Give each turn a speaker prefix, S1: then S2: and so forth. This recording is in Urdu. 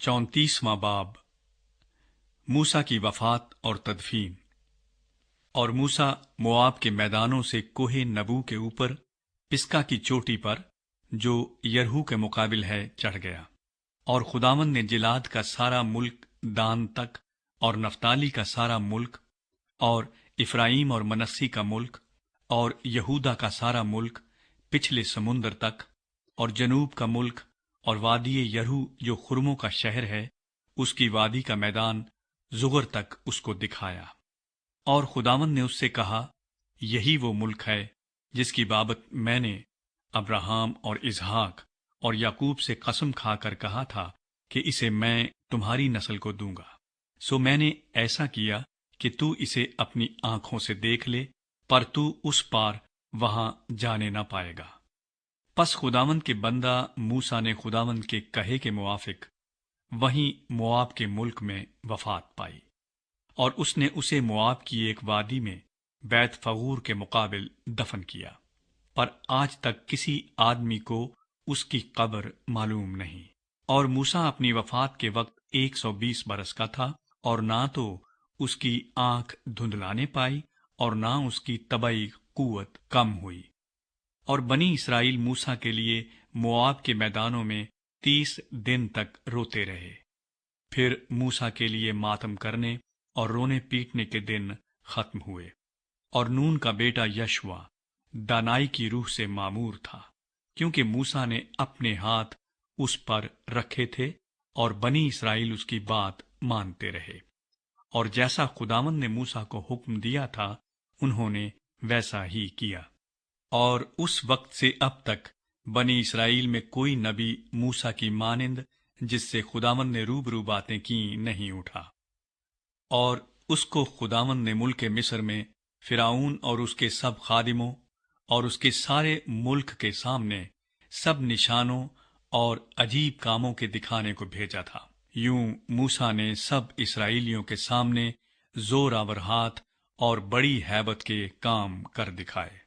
S1: 34واں باب موسیٰ کی وفات اور تدفین۔ اور موسیٰ موآب کے میدانوں سے کوہ نبو کے اوپر پسکا کی چوٹی پر جو یرہو کے مقابل ہے چڑھ گیا، اور خداوند نے جلاد کا سارا ملک دان تک، اور نفتالی کا سارا ملک، اور افرائیم اور منسی کا ملک، اور یہودا کا سارا ملک پچھلے سمندر تک، اور جنوب کا ملک، اور وادی یرہو جو خرموں کا شہر ہے، اس کی وادی کا میدان زغر تک اس کو دکھایا۔ اور خداوند نے اس سے کہا، یہی وہ ملک ہے جس کی بابت میں نے ابراہیم اور اسحاق اور یعقوب سے قسم کھا کر کہا تھا کہ اسے میں تمہاری نسل کو دوں گا۔ سو میں نے ایسا کیا کہ تو اسے اپنی آنکھوں سے دیکھ لے، پر تو اس پار وہاں جانے نہ پائے گا۔ پس خداوند کے بندہ موسیٰ نے خداوند کے کہے کے موافق وہیں موآب کے ملک میں وفات پائی، اور اس نے اسے موآب کی ایک وادی میں بیت فغور کے مقابل دفن کیا، پر آج تک کسی آدمی کو اس کی قبر معلوم نہیں۔ اور موسیٰ اپنی وفات کے وقت 120 برس کا تھا، اور نہ تو اس کی آنکھ دھندلانے پائی اور نہ اس کی طبعی قوت کم ہوئی۔ اور بنی اسرائیل موسیٰ کے لیے موآب کے میدانوں میں 30 دن تک روتے رہے۔ پھر موسیٰ کے لیے ماتم کرنے اور رونے پیٹنے کے دن ختم ہوئے۔ اور نون کا بیٹا یشوا دانائی کی روح سے معمور تھا، کیونکہ موسیٰ نے اپنے ہاتھ اس پر رکھے تھے، اور بنی اسرائیل اس کی بات مانتے رہے، اور جیسا خداوند نے موسیٰ کو حکم دیا تھا انہوں نے ویسا ہی کیا۔ اور اس وقت سے اب تک بنی اسرائیل میں کوئی نبی موسیٰ کی مانند جس سے خداوند نے روبرو باتیں کی نہیں اٹھا۔ اور اس کو خداوند نے ملک مصر میں فرعون اور اس کے سب خادموں اور اس کے سارے ملک کے سامنے سب نشانوں اور عجیب کاموں کے دکھانے کو بھیجا تھا۔ یوں موسیٰ نے سب اسرائیلیوں کے سامنے زور آور ہاتھ اور بڑی ہیبت کے کام کر دکھائے۔